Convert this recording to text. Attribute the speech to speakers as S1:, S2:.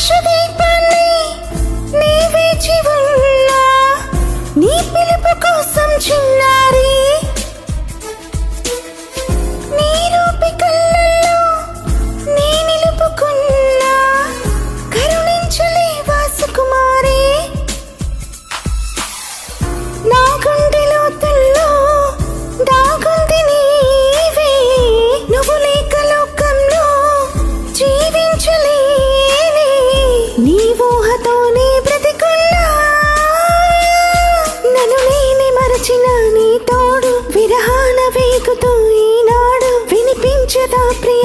S1: ఆకాశదీపాన్ని నీ వేచి ఉన్నా నీ పిలుపు కోసం చిన్నారి నీ రూపి కళ్ళల్లో నీ నిలుపుకున్నా కరుణించలే వాసుకుమారి నా గుండె లోతుల్లో దాగుంది నీవే నువ్వు లేక లోకంలో జీవించలేనే నీ ఊహతోనే బ్రతికున్నా నన్ను నేనే మరచిన నీ తోడు విరహాన వేగుతూ ఈనాడు వినిపించదా ప్రియ